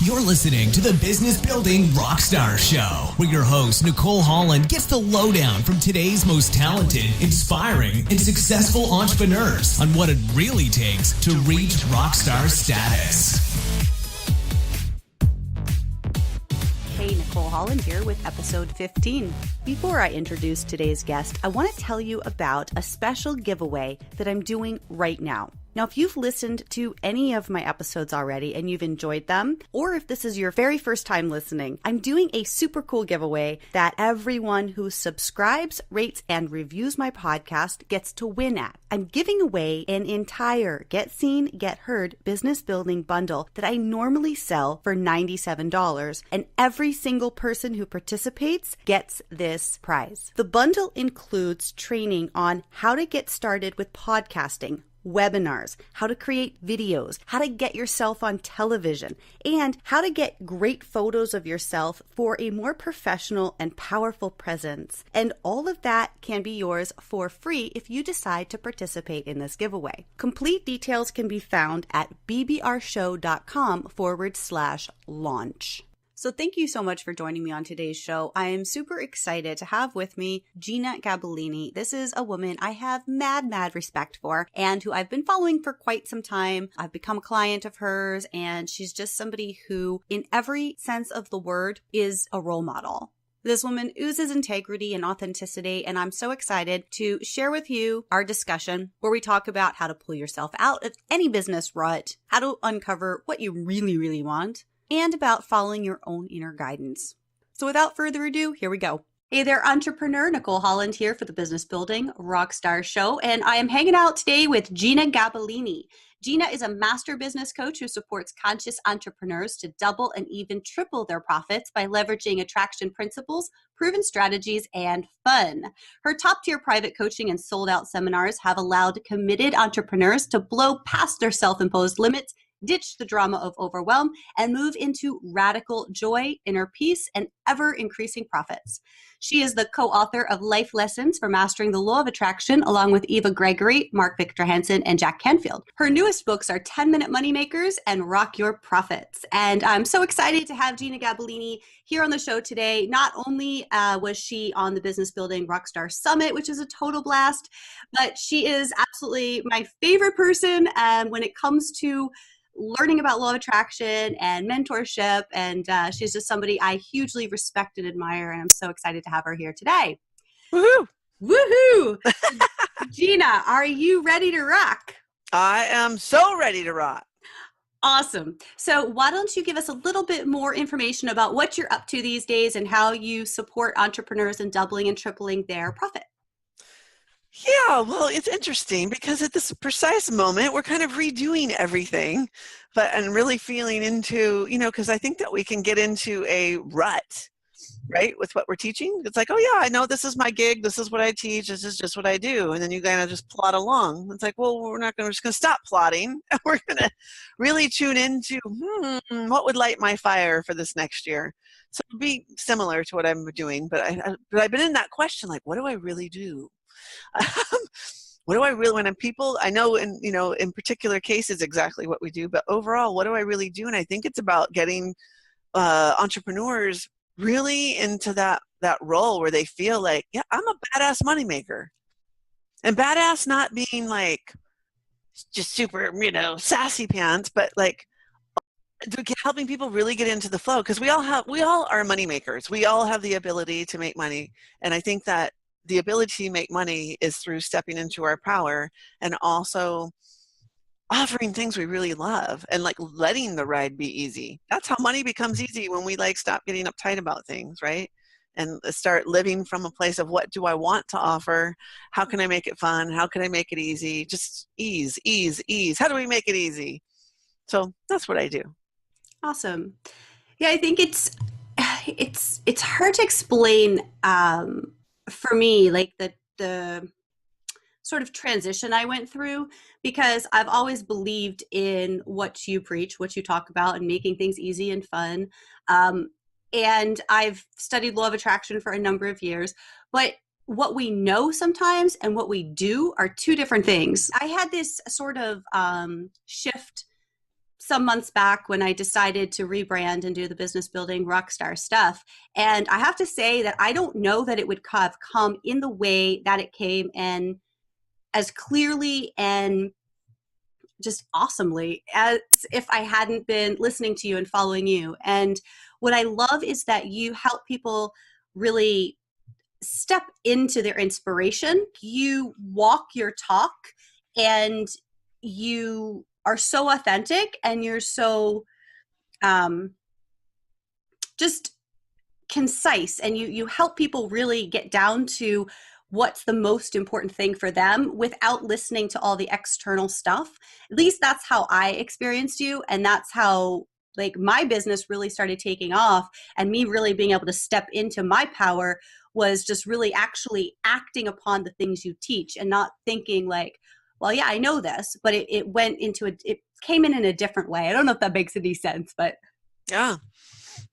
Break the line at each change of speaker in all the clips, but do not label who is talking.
You're listening to the Business Building Rockstar Show, where your host, Nicole Holland, gets the lowdown from today's most talented, inspiring, and successful entrepreneurs on what it really takes to reach rockstar status.
Hey, Nicole Holland here with episode 15. Before I introduce today's guest, I want to tell you about a special giveaway that I'm doing right now. Now, if you've listened to any of my episodes already and you've enjoyed them, or if this is your very first time listening, I'm doing a super cool giveaway that everyone who subscribes, rates, and reviews my podcast gets to win at. I'm giving away an entire Get Seen, Get Heard business building bundle that I normally sell for $97, and every single person who participates gets this prize. The bundle includes training on how to get started with podcasting, webinars, how to create videos, how to get yourself on television, and how to get great photos of yourself for a more professional and powerful presence. And all of that can be yours for free if you decide to participate in this giveaway. Complete details can be found at bbrshow.com/launch. So thank you so much for joining me on today's show. I am super excited to have with me Jeanna Gabellini. This is a woman I have mad respect for and who I've been following for quite some time. I've become a client of hers, and she's just somebody who, in every sense of the word, is a role model. This woman oozes integrity and authenticity, and I'm so excited to share with you our discussion where we talk about how to pull yourself out of any business rut, how to uncover what you really want, and about following your own inner guidance. So without further ado, here we go. Hey there, entrepreneur. Nicole Holland here for the Business Building Rockstar Show, and I am hanging out today with Jeanna Gabellini. Jeanna is a master business coach who supports conscious entrepreneurs to double and even triple their profits by leveraging attraction principles, proven strategies, and fun. Her top-tier private coaching and sold-out seminars have allowed committed entrepreneurs to blow past their self-imposed limits, ditch the drama of overwhelm, and move into radical joy, inner peace, and ever-increasing profits. She is the co-author of Life Lessons for Mastering the Law of Attraction, along with Eva Gregory, Mark Victor Hansen, and Jack Canfield. Her newest books are 10-Minute Moneymakers and Rock Your Profits. And I'm so excited to have Jeanna Gabellini here on the show today. Not only was she on the Business Building Rockstar Summit, which is a total blast, but she is absolutely my favorite person when it comes to learning about law of attraction and mentorship, and she's just somebody I hugely respect and admire, and I'm so excited to have her here today.
Woohoo!
Woohoo! Jeanna, are you ready to rock?
I am so ready to rock.
Awesome. So why don't you give us a little bit more information about what you're up to these days and how you support entrepreneurs in doubling and tripling their profit?
Yeah, well, it's interesting because at this precise moment, we're kind of redoing everything, and really feeling into, because I think that we can get into a rut, right, with what we're teaching. It's like, oh yeah, I know this is my gig, this is what I teach, this is just what I do, and then you kind of just plod along. It's like, well, we're just going to stop plodding. We're going to really tune into, what would light my fire for this next year? So it'll be similar to what I'm doing, but I've been in that question, like, what do I really do? What do I really, when I'm people, I know in particular cases exactly what we do, but overall, what do I really do? And I think it's about getting entrepreneurs really into that role where they feel like, yeah, I'm a badass moneymaker. And badass not being like just super, sassy pants, but like helping people really get into the flow, because we all are money makers. We all have the ability to make money. And I think that the ability to make money is through stepping into our power and also offering things we really love and like letting the ride be easy. That's how money becomes easy, when we like stop getting uptight about things, right? And start living from a place of, what do I want to offer? How can I make it fun? How can I make it easy? Just ease. How do we make it easy? So that's what I do.
Awesome. Yeah, I think it's hard to explain for me, like the sort of transition I went through, because I've always believed in what you preach, what you talk about, and making things easy and fun. And I've studied law of attraction for a number of years, but what we know sometimes and what we do are two different things. I had this sort of shift some months back when I decided to rebrand and do the Business Building Rockstar stuff. And I have to say that I don't know that it would have come in the way that it came, and as clearly and just awesomely as if I hadn't been listening to you and following you. And what I love is that you help people really step into their inspiration. You walk your talk, and you are so authentic, and you're so just concise, and you help people really get down to what's the most important thing for them without listening to all the external stuff. At least that's how I experienced you, and that's how like my business really started taking off, and me really being able to step into my power was just really actually acting upon the things you teach, and not thinking like, well, yeah, I know this, but it went into it came in a different way. I don't know if that makes any sense, but
Yeah.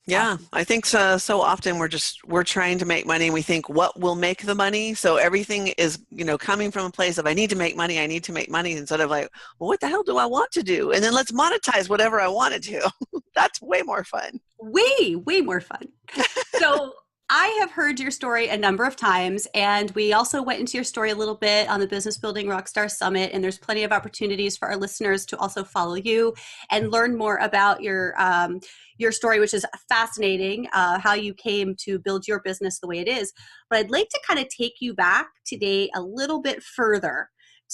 Yeah, I think so often we're trying to make money, and we think what will make the money. So everything is, coming from a place of I need to make money, instead of like, well, what the hell do I want to do? And then let's monetize whatever I want to do. That's way more fun.
Way, way more fun. So I have heard your story a number of times, and we also went into your story a little bit on the Business Building Rockstar Summit, and there's plenty of opportunities for our listeners to also follow you and learn more about your story, which is fascinating, how you came to build your business the way it is. But I'd like to kind of take you back today a little bit further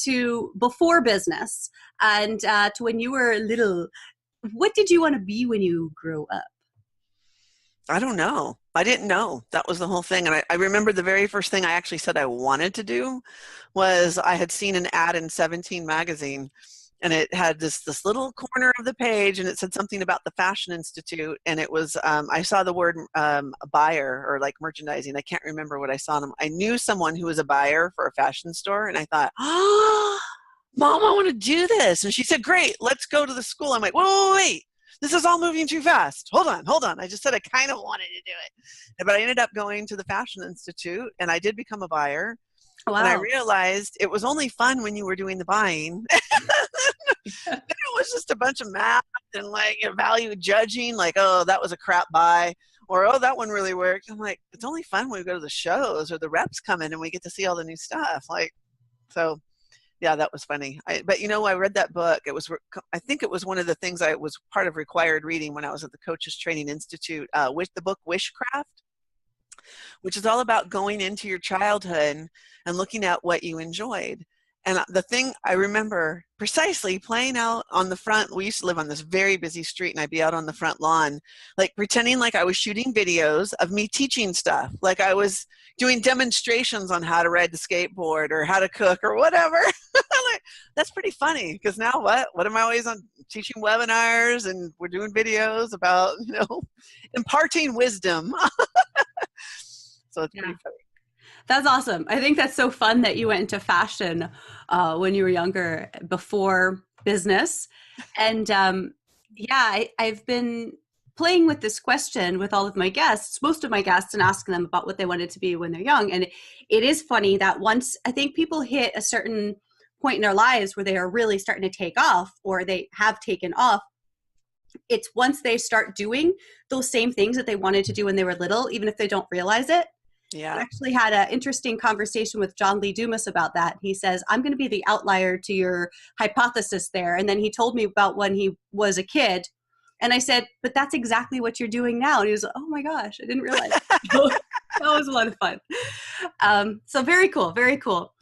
to before business and to when you were little. What did you want to be when you grew up?
I don't know. I didn't know. That was the whole thing. And I remember the very first thing I actually said I wanted to do was I had seen an ad in 17 magazine, and it had this little corner of the page, and it said something about the Fashion Institute. And it was, I saw the word buyer or like merchandising. I can't remember what I saw them. I knew someone who was a buyer for a fashion store. And I thought, oh, Mom, I want to do this. And she said, great, let's go to the school. I'm like, whoa, wait. This is all moving too fast. Hold on. I just said I kind of wanted to do it. But I ended up going to the Fashion Institute, and I did become a buyer.
Wow.
And I realized it was only fun when you were doing the buying. It was just a bunch of math and like value judging, like, oh, that was a crap buy, or oh, that one really worked. I'm like, it's only fun when we go to the shows or the reps come in and we get to see all the new stuff. Like, so. Yeah, that was funny. But I read that book. I think it was one of the things I was part of required reading when I was at the Coaches Training Institute, with the book Wishcraft, which is all about going into your childhood and looking at what you enjoyed. And the thing I remember precisely playing out on the front, we used to live on this very busy street, and I'd be out on the front lawn, like pretending like I was shooting videos of me teaching stuff. Like I was doing demonstrations on how to ride the skateboard or how to cook or whatever. Like, that's pretty funny, because now what am I always on teaching webinars, and we're doing videos about, imparting wisdom. So it's pretty funny.
That's awesome. I think that's so fun that you went into fashion when you were younger, before business. And I've been playing with this question with all of my guests, most of my guests, and asking them about what they wanted to be when they're young. And it is funny that once I think people hit a certain point in their lives where they are really starting to take off, or they have taken off, it's once they start doing those same things that they wanted to do when they were little, even if they don't realize it.
Yeah.
I actually had an interesting conversation with John Lee Dumas about that. He says, I'm going to be the outlier to your hypothesis there. And then he told me about when he was a kid. And I said, but that's exactly what you're doing now. And he was like, oh my gosh, I didn't realize. That was a lot of fun. So very cool, very cool.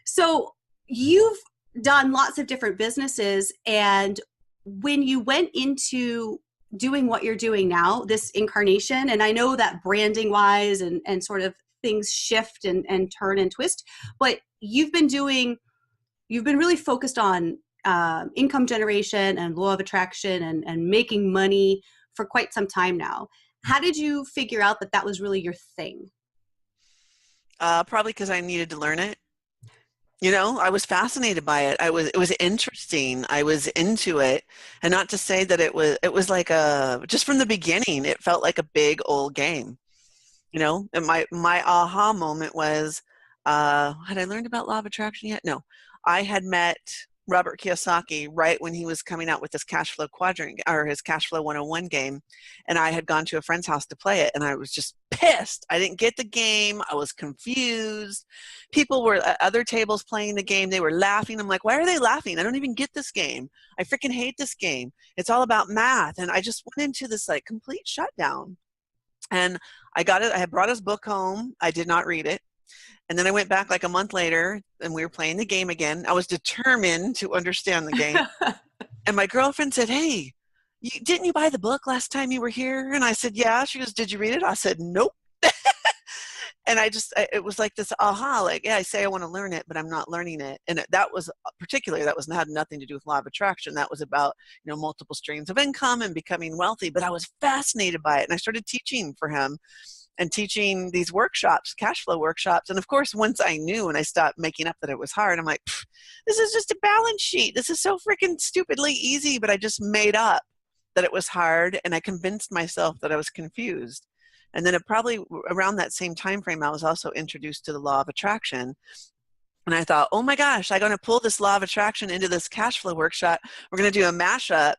So you've done lots of different businesses. And when you went into doing what you're doing now, this incarnation, and I know that branding wise and sort of things shift and turn and twist, but you've been really focused on income generation and law of attraction and making money for quite some time now. How did you figure out that was really your thing?
Probably because I needed to learn it. I was fascinated by it. It was interesting. I was into it. And not to say that it was like just from the beginning, it felt like a big old game, and my aha moment was, had I learned about law of attraction yet? No, I had met Robert Kiyosaki right when he was coming out with this cash flow quadrant or his cash flow 101 game. And I had gone to a friend's house to play it and I was just pissed. I didn't get the game. I was confused. People were at other tables playing the game. They were laughing. I'm like, why are they laughing? I don't even get this game. I freaking hate this game. It's all about math. And I just went into this like complete shutdown. And I got it. I had brought his book home. I did not read it. And then I went back like a month later and we were playing the game again. I was determined to understand the game. And my girlfriend said, hey, didn't you buy the book last time you were here? And I said, yeah. She goes, did you read it? I said, nope. And it was like this aha, like, yeah, I say I want to learn it, but I'm not learning it. And that was particularly, had nothing to do with law of attraction. That was about, multiple streams of income and becoming wealthy. But I was fascinated by it. And I started teaching for him and teaching these workshops, cash flow workshops. And of course, once I knew and I stopped making up that it was hard, I'm like, this is just a balance sheet. This is so freaking stupidly easy. But I just made up that it was hard. And I convinced myself that I was confused. And then probably around that same time frame, I was also introduced to the law of attraction. And I thought, oh my gosh, I'm going to pull this law of attraction into this cash flow workshop. We're going to do a mashup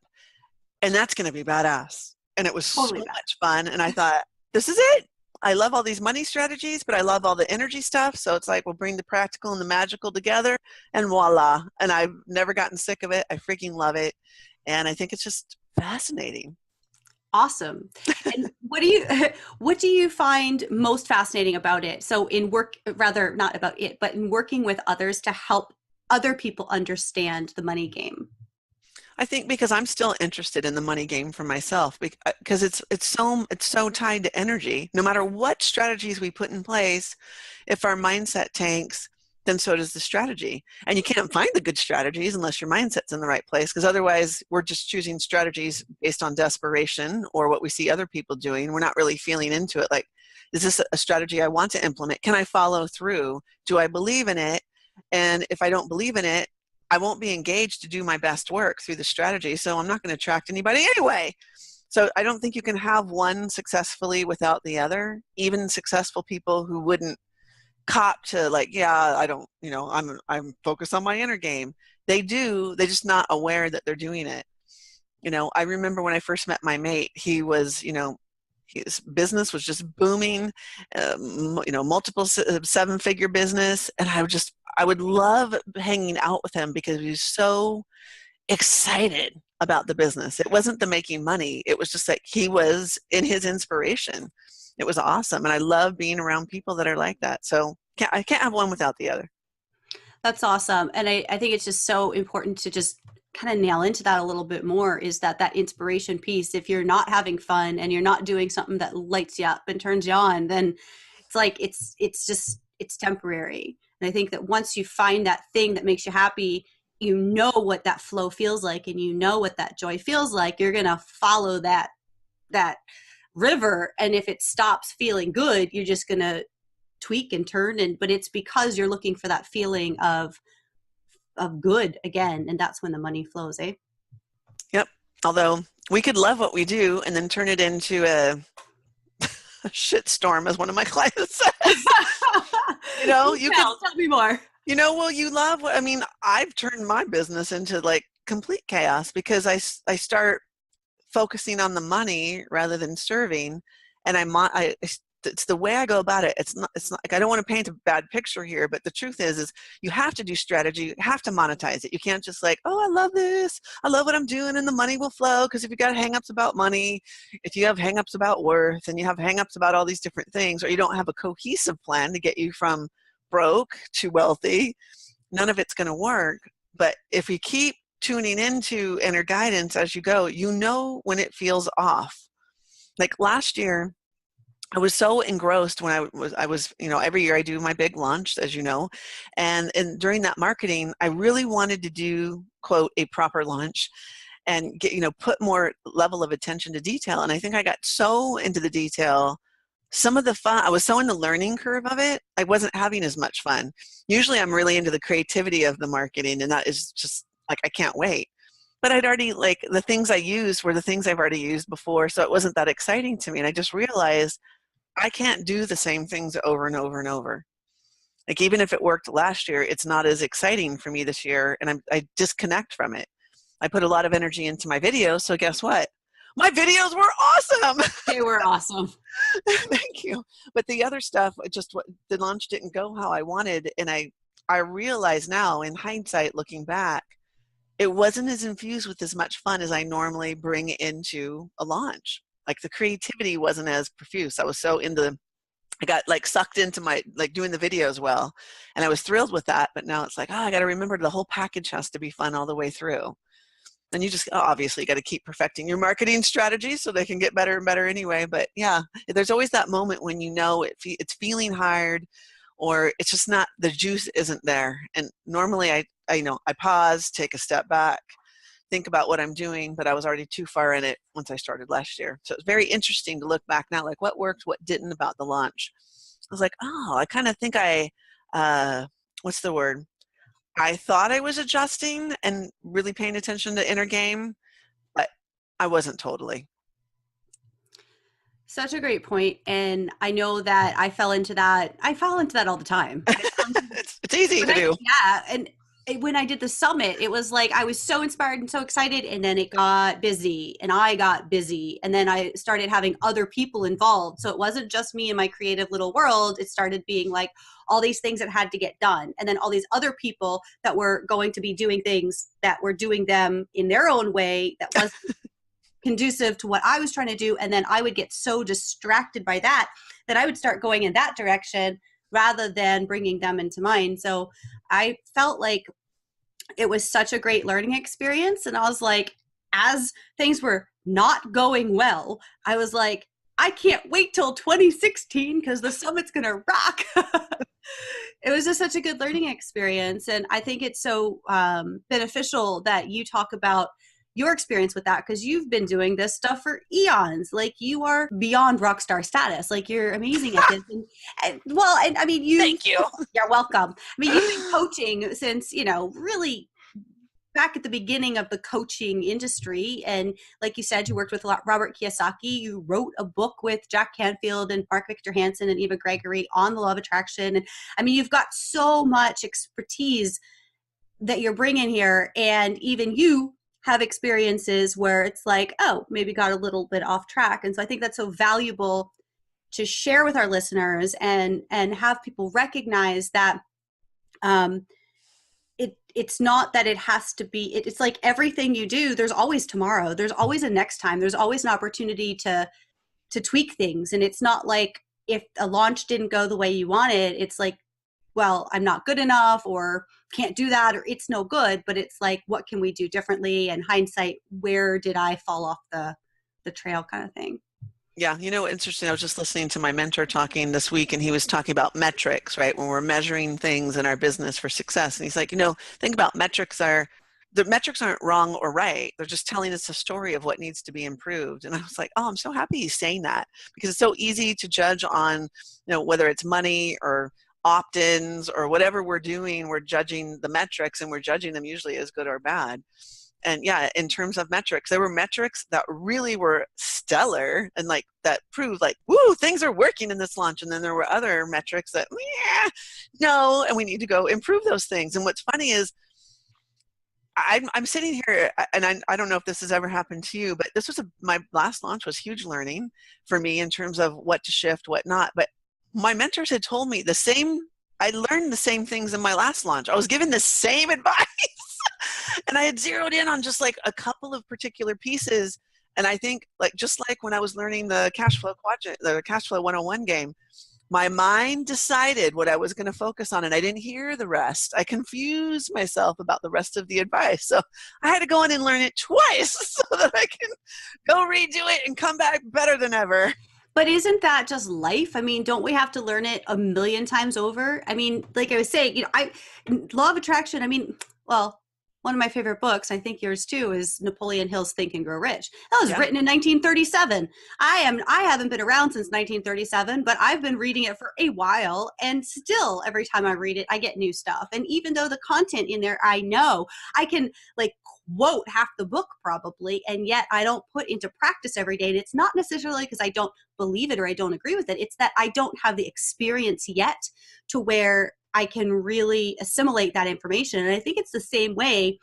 and that's going to be badass. And it was totally so much fun. And I thought, this is it. I love all these money strategies, but I love all the energy stuff. So it's like, we'll bring the practical and the magical together and voila. And I've never gotten sick of it. I freaking love it. And I think it's just fascinating.
Awesome. And what do you find most fascinating about it? So in work, rather not about it, but in working with others to help other people understand the money game.
I think because I'm still interested in the money game for myself because it's so tied to energy. No matter what strategies we put in place, if our mindset tanks, then so does the strategy. And you can't find the good strategies unless your mindset's in the right place, because otherwise we're just choosing strategies based on desperation or what we see other people doing. We're not really feeling into it. Like, is this a strategy I want to implement? Can I follow through? Do I believe in it? And if I don't believe in it, I won't be engaged to do my best work through the strategy. So I'm not going to attract anybody anyway. So I don't think you can have one successfully without the other. Even successful people who wouldn't cop to like, yeah, I don't, I'm focused on my inner game. They do, they're just not aware that they're doing it. I remember when I first met my mate, he was, his business was just booming, multiple seven-figure business. And I would love hanging out with him because he was so excited about the business. It wasn't the making money. It was just like he was in his inspiration. It was awesome. And I love being around people that are like that. So I can't have one without the other.
That's awesome. And I think it's just so important to just kind of nail into that a little bit more, is that inspiration piece. If you're not having fun and you're not doing something that lights you up and turns you on, then it's like, it's temporary. And I think that once you find that thing that makes you happy, you know what that flow feels like and you know what that joy feels like, you're going to follow that river. And if it stops feeling good, you're just going to tweak and turn. But it's because you're looking for that feeling of good again. And that's when the money flows, eh?
Yep. Although we could love what we do and then turn it into a shitstorm, as one of my clients says. You can
tell me more.
You love what, I've turned my business into like complete chaos because I start focusing on the money rather than serving. And it's the way I go about it. It's not like, I don't want to paint a bad picture here, but the truth is you have to do strategy. You have to monetize it. You can't just like, oh, I love this. I love what I'm doing and the money will flow. Because if you got hangups about money, if you have hangups about worth and you have hangups about all these different things, or you don't have a cohesive plan to get you from broke to wealthy, none of it's going to work. But if we keep tuning into inner guidance as you go, when it feels off. Like last year, I was so engrossed when I was, every year I do my big launch, as you know, and during that marketing, I really wanted to do, quote, a proper launch and get, put more level of attention to detail. And I think I got so into the detail, some of the fun, I was so in the learning curve of it, I wasn't having as much fun. Usually I'm really into the creativity of the marketing, and that is just like, I can't wait. But I'd already, like, the things I used were the things I've already used before, so it wasn't that exciting to me. And I just realized I can't do the same things over and over and over. Like, even if it worked last year, it's not as exciting for me this year, and I disconnect from it. I put a lot of energy into my videos, so guess what? My videos were awesome.
They were awesome.
Thank you. But the other stuff, the launch didn't go how I wanted, and I realize now, in hindsight, looking back, it wasn't as infused with as much fun as I normally bring into a launch. Like, the creativity wasn't as profuse. I was so I got like sucked into my, like, doing the videos well, and I was thrilled with that. But now it's like, I got to remember the whole package has to be fun all the way through. And you just obviously got to keep perfecting your marketing strategies so they can get better and better anyway. But yeah, there's always that moment when you know it's feeling hard, or it's just not, the juice isn't there. And normally I pause, take a step back, think about what I'm doing, but I was already too far in it once I started last year. So it's very interesting to look back now, like what worked, what didn't about the launch. I was like, I kind of think what's the word? I thought I was adjusting and really paying attention to inner game, but I wasn't totally.
Such a great point. And I know that I fell into that. I fall into that all the time.
It's easy to do.
Yeah. And when I did the summit, it was like I was so inspired and so excited, and then it got busy and I got busy, and then I started having other people involved. So it wasn't just me and my creative little world. It started being like all these things that had to get done, and then all these other people that were going to be doing things that were doing them in their own way that wasn't conducive to what I was trying to do. And then I would get so distracted by that I would start going in that direction rather than bringing them into mine. So I felt like it was such a great learning experience. And I was like, as things were not going well, I was like, I can't wait till 2016 because the summit's going to rock. It was just such a good learning experience. And I think it's so beneficial that you talk about your experience with that, because you've been doing this stuff for eons. Like, you are beyond rock star status. Like, you're amazing at this. And I mean,
thank you.
You're welcome. I mean, you've been coaching since, really back at the beginning of the coaching industry. And like you said, you worked with Robert Kiyosaki. You wrote a book with Jack Canfield and Mark Victor Hansen and Eva Gregory on the law of attraction. And I mean, you've got so much expertise that you're bringing here. And even you have experiences where it's like, maybe got a little bit off track. And so I think that's so valuable to share with our listeners and have people recognize that it's not that it has to be, it's like everything you do, there's always tomorrow. There's always a next time. There's always an opportunity to tweak things. And it's not like if a launch didn't go the way you wanted, it's like, well, I'm not good enough or can't do that or it's no good. But it's like, what can we do differently? And hindsight, where did I fall off the trail kind of thing?
Yeah, interesting. I was just listening to my mentor talking this week, and he was talking about metrics, right? When we're measuring things in our business for success. And he's like, think about the metrics aren't wrong or right. They're just telling us a story of what needs to be improved. And I was like, I'm so happy he's saying that, because it's so easy to judge on, whether it's money or opt-ins or whatever we're doing, we're judging the metrics, and we're judging them usually as good or bad. And yeah, in terms of metrics, there were metrics that really were stellar and like that proved like, woo, things are working in this launch. And then there were other metrics that, no, and we need to go improve those things. And what's funny is I'm sitting here, and I don't know if this has ever happened to you, but this was my last launch was huge learning for me in terms of what to shift, what not. But my mentors had told me I learned the same things in my last launch. I was given the same advice. And I had zeroed in on just like a couple of particular pieces. And I think just like when I was learning the cash flow quadrant, the cash flow 101 game, my mind decided what I was going to focus on, and I didn't hear the rest. I confused myself about the rest of the advice. So I had to go in and learn it twice so that I can go redo it and come back better than ever.
But isn't that just life? I mean, don't we have to learn it a million times over? I mean, like I was saying, law of attraction, one of my favorite books, I think yours too, is Napoleon Hill's Think and Grow Rich. That was written in 1937. I haven't been around since 1937, but I've been reading it for a while, and still every time I read it, I get new stuff. And even though the content in there, I know I can quote half the book probably, and yet I don't put into practice every day. And it's not necessarily because I don't believe it or I don't agree with it. It's that I don't have the experience yet to where I can really assimilate that information. And I think it's the same way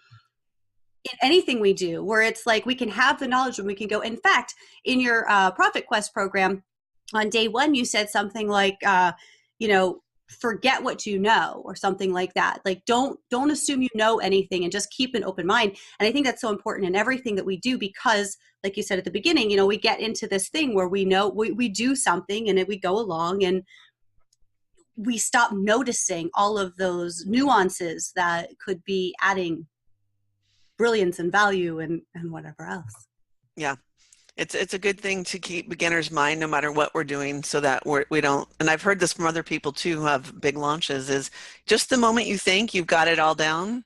in anything we do, where it's like we can have the knowledge and we can go. In fact, in your Profit Quest program, on day one, you said something like, forget what you know, or something like that. Like, don't assume you know anything, and just keep an open mind. And I think that's so important in everything that we do, because like you said at the beginning, we get into this thing where we know we do something and we go along and we stop noticing all of those nuances that could be adding brilliance and value and whatever else.
Yeah. It's a good thing to keep beginner's mind no matter what we're doing, so that we don't, and I've heard this from other people too who have big launches, is just the moment you think you've got it all down,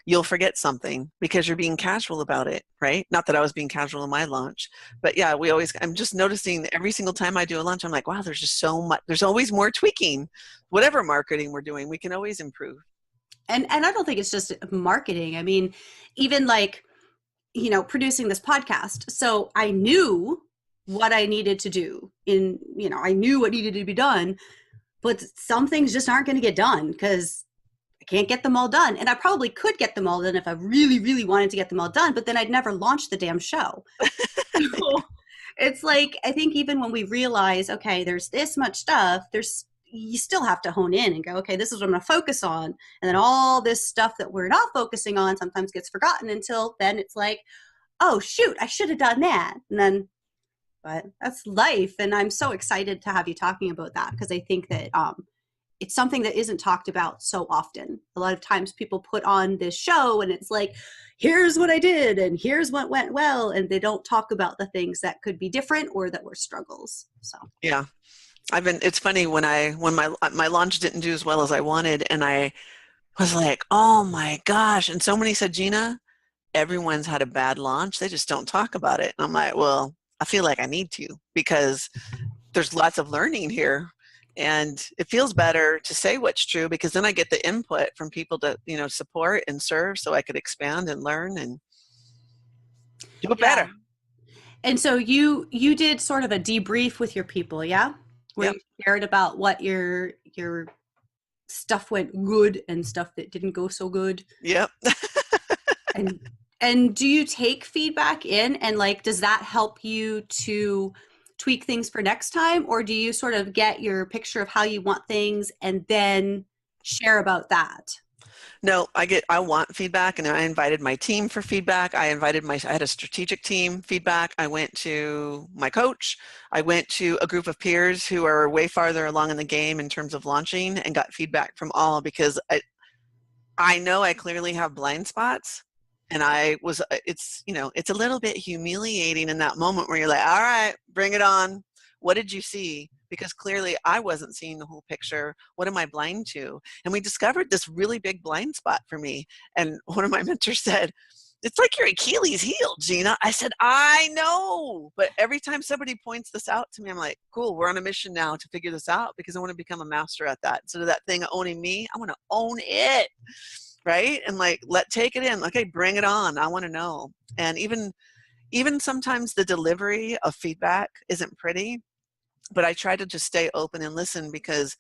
you'll forget something because you're being casual about it, right? Not that I was being casual in my launch, but yeah, I'm just noticing every single time I do a launch, I'm like, wow, there's just so much, there's always more tweaking. Whatever marketing we're doing, we can always improve.
And I don't think it's just marketing. I mean, even like, producing this podcast. So I knew what I needed to do I knew what needed to be done, but some things just aren't going to get done because I can't get them all done. And I probably could get them all done if I really, really wanted to get them all done, but then I'd never launch the damn show. So it's like, I think even when we realize, okay, there's this much stuff, you still have to hone in and go, okay, this is what I'm going to focus on. And then all this stuff that we're not focusing on sometimes gets forgotten, until then it's like, oh, shoot, I should have done that. But that's life. And I'm so excited to have you talking about that, because I think that it's something that isn't talked about so often. A lot of times people put on this show and it's like, here's what I did and here's what went well. And they don't talk about the things that could be different or that were struggles. So,
yeah. It's funny when my launch didn't do as well as I wanted, and I was like, oh my gosh. And somebody said, Jeanna, everyone's had a bad launch. They just don't talk about it. And I'm like, well, I feel like I need to, because there's lots of learning here, and it feels better to say what's true, because then I get the input from people to, support and serve, so I could expand and learn and do it better.
And so you did sort of a debrief with your people, yeah? Where you shared about what your stuff went good and stuff that didn't go so good.
Yep.
and do you take feedback in, and like, does that help you to tweak things for next time, or do you sort of get your picture of how you want things and then share about that?
No, I want feedback, and I invited my team for feedback. I had a strategic team feedback. I went to my coach. I went to a group of peers who are way farther along in the game in terms of launching, and got feedback from all, because I know I clearly have blind spots, and it's a little bit humiliating in that moment where you're like, all right, bring it on. What did you see? Because clearly I wasn't seeing the whole picture. What am I blind to? And we discovered this really big blind spot for me. And one of my mentors said, it's like your Achilles heel, Jeanna. I said, I know. But every time somebody points this out to me, I'm like, cool, we're on a mission now to figure this out, because I want to become a master at that. Instead of that thing owning me, I want to own it. Right? And like, take it in. Okay, bring it on. I want to know. And even sometimes the delivery of feedback isn't pretty, but I try to just stay open and listen, because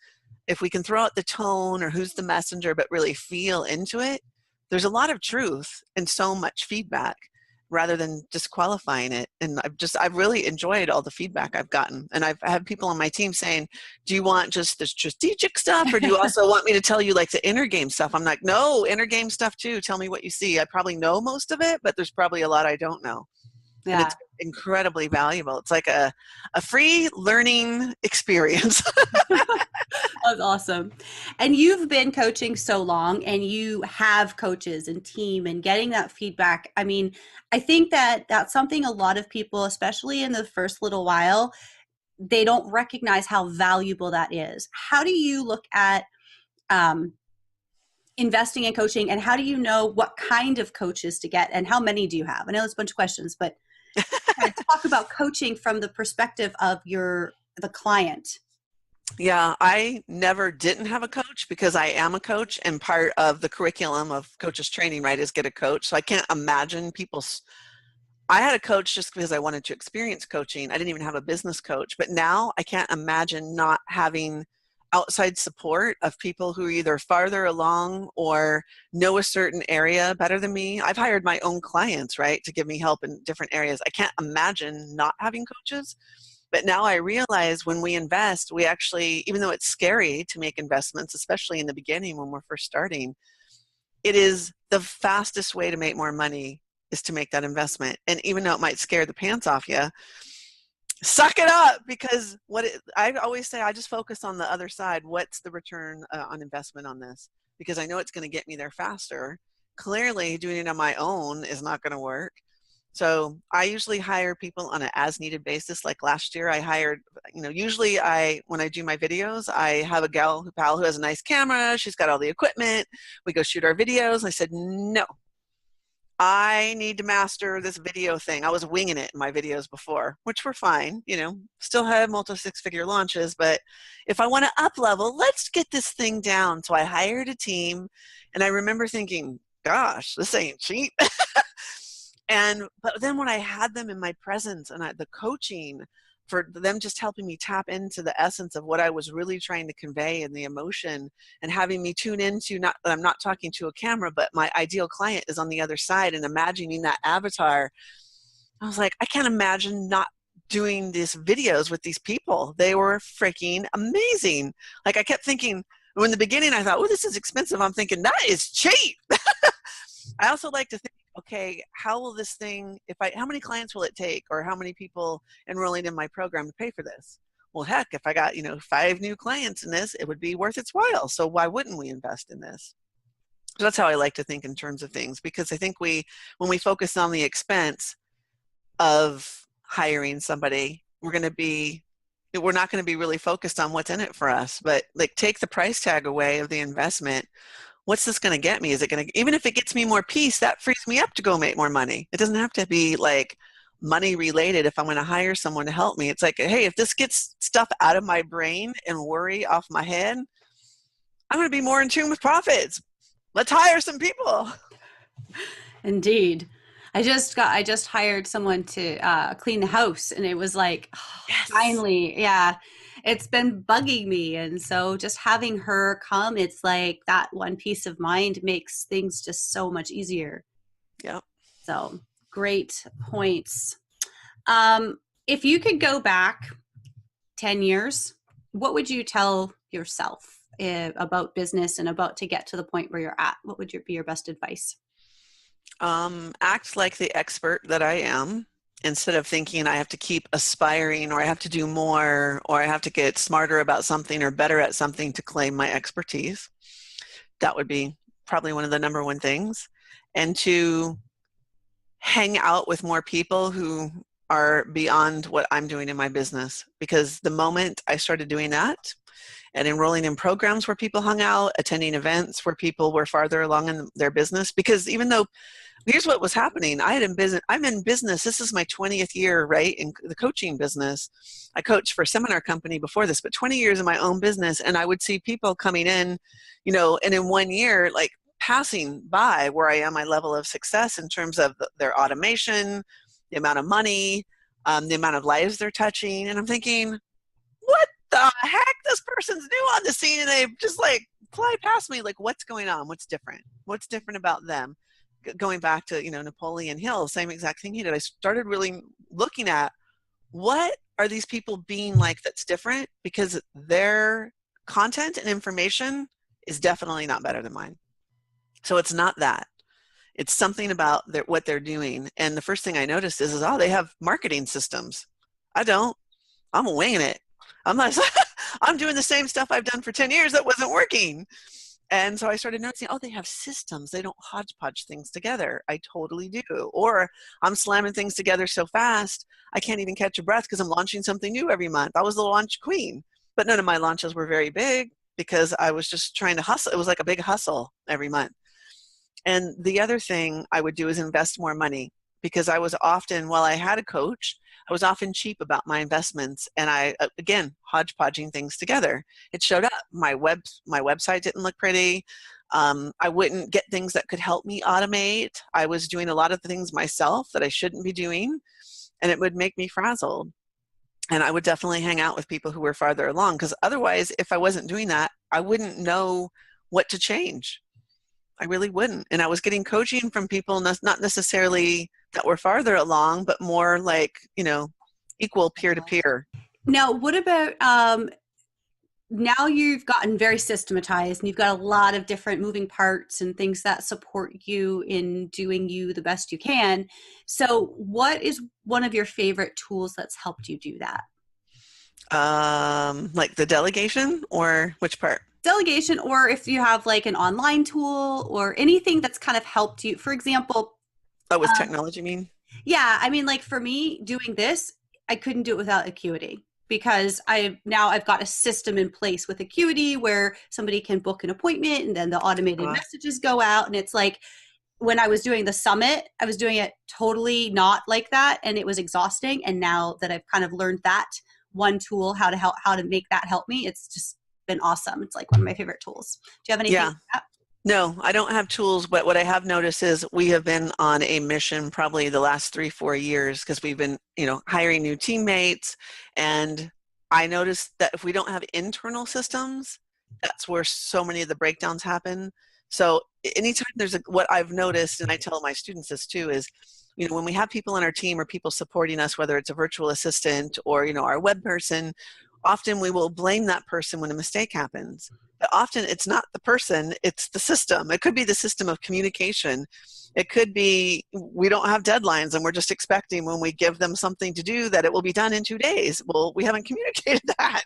if we can throw out the tone or who's the messenger, but really feel into it, there's a lot of truth and so much feedback, rather than disqualifying it. And I've really enjoyed all the feedback I've gotten. And I've had people on my team saying, do you want just the strategic stuff, or do you also want me to tell you like the inner game stuff? I'm like, no, inner game stuff too. Tell me what you see. I probably know most of it, but there's probably a lot I don't know. Yeah. And it's incredibly valuable. It's like a free learning experience.
That's awesome. And you've been coaching so long, and you have coaches and team, and getting that feedback. I mean, I think that that's something a lot of people, especially in the first little while, they don't recognize how valuable that is. How do you look at investing in coaching, and how do you know what kind of coaches to get, and how many do you have? I know it's a bunch of questions, but talk about coaching from the perspective of the client.
Yeah, I never didn't have a coach, because I am a coach, and part of the curriculum of coaches training, right, is get a coach. So I can't imagine I had a coach just because I wanted to experience coaching. I didn't even have a business coach, but now I can't imagine not having outside support of people who are either farther along or know a certain area better than me. I've hired my own clients, right, to give me help in different areas. I can't imagine not having coaches. But now I realize when we invest, we actually, even though it's scary to make investments, especially in the beginning when we're first starting, it is the fastest way to make more money is to make that investment. And even though it might scare the pants off you, suck it up, because I always say, I just focus on the other side. What's the return on investment on this? Because I know it's going to get me there faster. Clearly, doing it on my own is not going to work. So I usually hire people on an as-needed basis. Like last year, I hired, usually when I do my videos, I have a pal who has a nice camera. She's got all the equipment. We go shoot our videos. I said, no, I need to master this video thing. I was winging it in my videos before, which were fine, still had multi-six-figure launches. But if I want to up level, let's get this thing down. So I hired a team, and I remember thinking, gosh, this ain't cheap. But then when I had them in my presence and the coaching for them just helping me tap into the essence of what I was really trying to convey and the emotion, and having me tune into, not that I'm not talking to a camera, but my ideal client is on the other side, and imagining that avatar, I was like, I can't imagine not doing these videos with these people. They were freaking amazing. Like I kept thinking, in the beginning I thought, oh, this is expensive. I'm thinking that is cheap. I also like to think, okay, how will this thing, how many clients will it take, or how many people enrolling in my program to pay for this? Well, heck, if I got, 5 new clients in this, it would be worth its while. So why wouldn't we invest in this? So that's how I like to think in terms of things, because I think when we focus on the expense of hiring somebody, we're not going to be really focused on what's in it for us. But like, take the price tag away of the investment. What's this going to get me? Is it going to, even if it gets me more peace, that frees me up to go make more money. It doesn't have to be like money related. If I'm going to hire someone to help me, it's like, hey, if this gets stuff out of my brain and worry off my head, I'm going to be more in tune with profits. Let's hire some people.
Indeed. I just hired someone to clean the house, and it was like,
Yes.
Finally, yeah. It's been bugging me. And so just having her come, it's like that one peace of mind makes things just so much easier.
Yep.
So great points. If you could go back 10 years, what would you tell yourself about business and about to get to the point where you're at? What would be your best advice?
Act like the expert that I am, instead of thinking I have to keep aspiring, or I have to do more, or I have to get smarter about something or better at something to claim my expertise. That would be probably one of the number one things. And to hang out with more people who are beyond what I'm doing in my business. Because the moment I started doing that and enrolling in programs where people hung out, attending events where people were farther along in their business, because even though, here's what was happening. I'm in business. This is my 20th year, right, in the coaching business. I coached for a seminar company before this, but 20 years in my own business. And I would see people coming in, and in 1 year, like passing by where I am, my level of success in terms of their automation, the amount of money, the amount of lives they're touching. And I'm thinking, what the heck? This person's new on the scene, and they just like fly past me. Like, what's going on? What's different? What's different about them? Going back to, Napoleon Hill, same exact thing he did. I started really looking at what are these people being like that's different, because their content and information is definitely not better than mine. So it's not that. It's something about what they're doing. And the first thing I noticed is, they have marketing systems. I don't. I'm winging it. I'm not, I'm doing the same stuff I've done for 10 years that wasn't working. And so I started noticing, they have systems. They don't hodgepodge things together. I totally do. Or I'm slamming things together so fast, I can't even catch a breath because I'm launching something new every month. I was the launch queen. But none of my launches were very big because I was just trying to hustle. It was like a big hustle every month. And the other thing I would do is invest more money, because I was often, while I had a coach, I was often cheap about my investments, and I, again, hodgepodging things together. It showed up. My website didn't look pretty. I wouldn't get things that could help me automate. I was doing a lot of the things myself that I shouldn't be doing, and it would make me frazzled. And I would definitely hang out with people who were farther along, because otherwise, if I wasn't doing that, I wouldn't know what to change. I really wouldn't. And I was getting coaching from people not necessarily that were farther along, but more like, equal peer-to-peer.
Now, what about now you've gotten very systematized and you've got a lot of different moving parts and things that support you in doing you the best you can. So what is one of your favorite tools that's helped you do that?
Like the delegation, or which part?
Delegation, or if you have like an online tool or anything that's kind of helped you. For example,
with technology, you mean?
Yeah, I mean, like for me doing this, I couldn't do it without Acuity, because I've got a system in place with Acuity where somebody can book an appointment and then the automated messages go out. And it's like, when I was doing the summit, I was doing it totally not like that, and it was exhausting. And now that I've kind of learned that one tool, how to make that help me, it's just been awesome. It's like one of my favorite tools. Do you have anything?
Yeah. No, I don't have tools, but what I have noticed is we have been on a mission probably the last 3-4 years, because we've been, hiring new teammates. And I noticed that if we don't have internal systems, that's where so many of the breakdowns happen. So anytime what I've noticed, and I tell my students this too, is, when we have people on our team or people supporting us, whether it's a virtual assistant or, our web person, often we will blame that person when a mistake happens. But often it's not the person, it's the system. It could be the system of communication. It could be we don't have deadlines and we're just expecting when we give them something to do that it will be done in 2 days. Well, we haven't communicated that.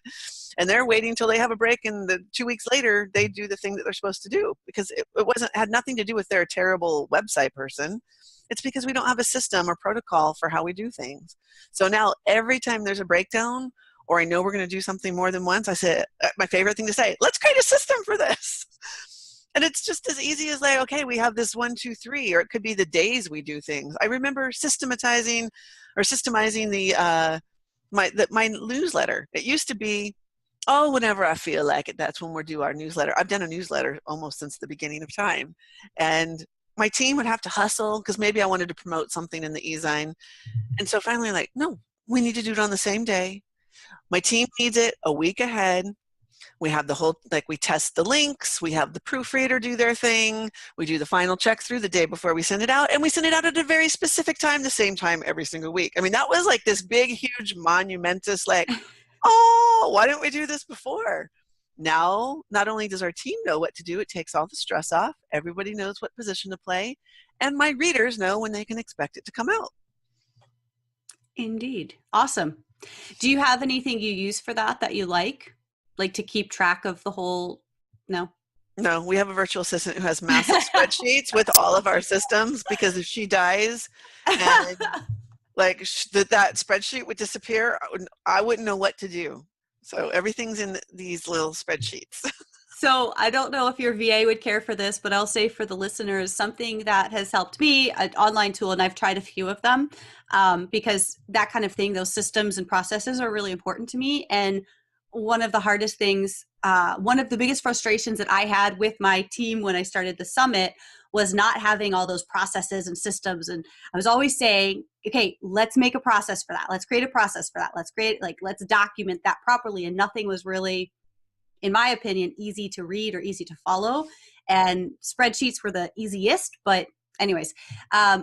And they're waiting till they have a break, and 2 weeks later they do the thing that they're supposed to do, because it had nothing to do with their terrible website person. It's because we don't have a system or protocol for how we do things. So now every time there's a breakdown, or I know we're going to do something more than once, I say, my favorite thing to say, let's create a system for this. And it's just as easy as like, okay, we have this 1, 2, 3, or it could be the days we do things. I remember systemizing my newsletter. It used to be, whenever I feel like it, that's when we'll do our newsletter. I've done a newsletter almost since the beginning of time. And my team would have to hustle because maybe I wanted to promote something in the e-zine. And so finally I'm like, no, we need to do it on the same day. My team needs it a week ahead. We have we test the links. We have the proofreader do their thing. We do the final check through the day before we send it out. And we send it out at a very specific time, the same time every single week. I mean, that was like this big, huge, monumentous, like, why didn't we do this before? Now, not only does our team know what to do, it takes all the stress off. Everybody knows what position to play. And my readers know when they can expect it to come out.
Indeed. Awesome. Do you have anything you use for that you like to keep track of the whole? No,
we have a virtual assistant who has massive spreadsheets with all of our systems, because if she dies and that spreadsheet would disappear, I wouldn't know what to do. So everything's in these little spreadsheets.
So I don't know if your VA would care for this, but I'll say for the listeners, something that has helped me, an online tool, and I've tried a few of them, because that kind of thing, those systems and processes are really important to me. And one of the hardest things, one of the biggest frustrations that I had with my team when I started the summit was not having all those processes and systems. And I was always saying, okay, let's make a process for that. Let's create a process for that. Let's document that properly. And nothing was really, in my opinion, easy to read or easy to follow. And spreadsheets were the easiest. But anyways,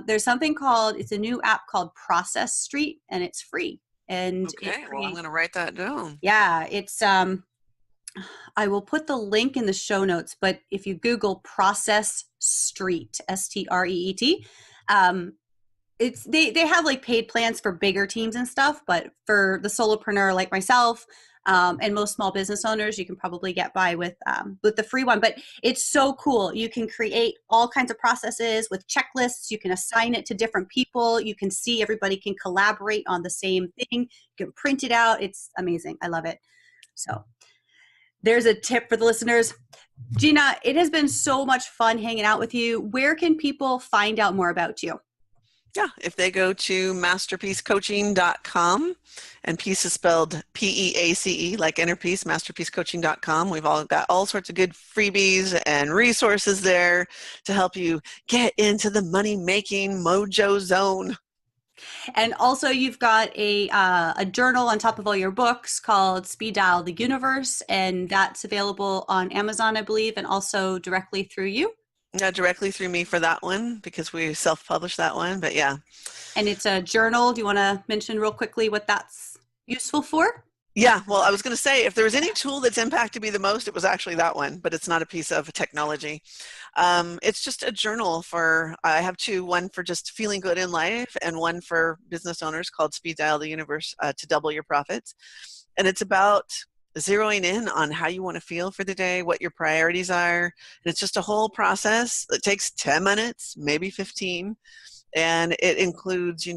there's it's a new app called Process Street, and it's free. And
okay, well, I'm going to write that down.
Yeah, it's, I will put the link in the show notes, but if you Google Process Street, Street, they have like paid plans for bigger teams and stuff, but for the solopreneur like myself, and most small business owners, you can probably get by with the free one. But it's so cool. You can create all kinds of processes with checklists. You can assign it to different people. You can see everybody can collaborate on the same thing. You can print it out. It's amazing. I love it. So there's a tip for the listeners. Jeanna, it has been so much fun hanging out with you. Where can people find out more about you?
Yeah, if they go to masterpiececoaching.com, and peace is spelled P-E-A-C-E, like inner peace, masterpiececoaching.com. We've all got all sorts of good freebies and resources there to help you get into the money-making mojo zone.
And also you've got a journal on top of all your books called Speed Dial the Universe, and that's available on Amazon, I believe, and also directly through you.
Yeah, directly through me for that one because we self-published that one, but yeah.
And it's a journal. Do you want to mention real quickly what that's useful for?
Yeah, well, I was going to say, if there was any tool that's impacted me the most, it was actually that one, but it's not a piece of technology. It's just a journal I have two, one for just feeling good in life and one for business owners called Speed Dial the Universe to double your profits. And it's about zeroing in on how you want to feel for the day, what your priorities are. And it's just a whole process that takes 10 minutes, maybe 15. And it includes,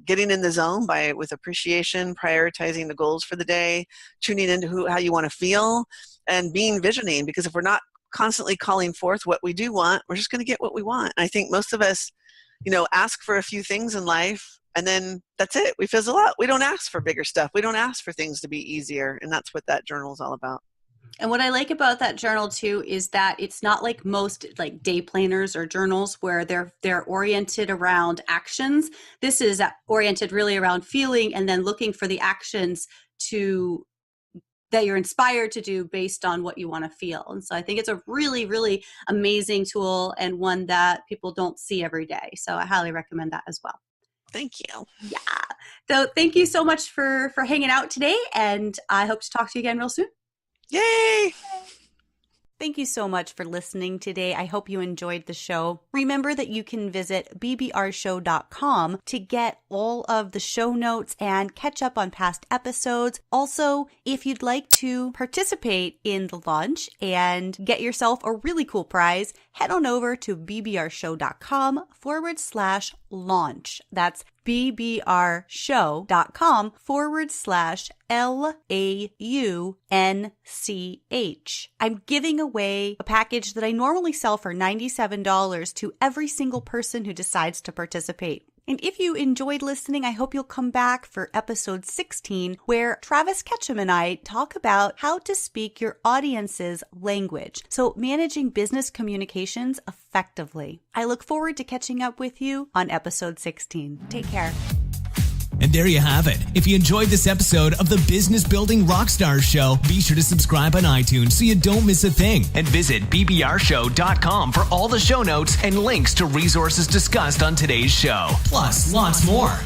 getting in the zone with appreciation, prioritizing the goals for the day, tuning into how you want to feel, and being visioning. Because if we're not constantly calling forth what we do want, we're just going to get what we want. And I think most of us, ask for a few things in life, and then that's it. We fizzle out. We don't ask for bigger stuff. We don't ask for things to be easier. And that's what that journal is all about.
And what I like about that journal too is that it's not like most like day planners or journals where they're oriented around actions. This is oriented really around feeling and then looking for the actions that you're inspired to do based on what you want to feel. And so I think it's a really, really amazing tool and one that people don't see every day. So I highly recommend that as well.
Thank you.
Yeah. So thank you so much for hanging out today. And I hope to talk to you again real soon.
Yay!
Thank you so much for listening today. I hope you enjoyed the show. Remember that you can visit bbrshow.com to get all of the show notes and catch up on past episodes. Also, if you'd like to participate in the launch and get yourself a really cool prize, head on over to bbrshow.com/launch. That's bbrshow.com/LAUNCH. I'm giving away a package that I normally sell for $97 to every single person who decides to participate. And if you enjoyed listening, I hope you'll come back for episode 16, where Travis Ketchum and I talk about how to speak your audience's language. So managing business communications effectively. I look forward to catching up with you on episode 16. Take care.
And there you have it. If you enjoyed this episode of the Business Building Rockstars Show, be sure to subscribe on iTunes so you don't miss a thing. And visit bbrshow.com for all the show notes and links to resources discussed on today's show. Plus, lots more.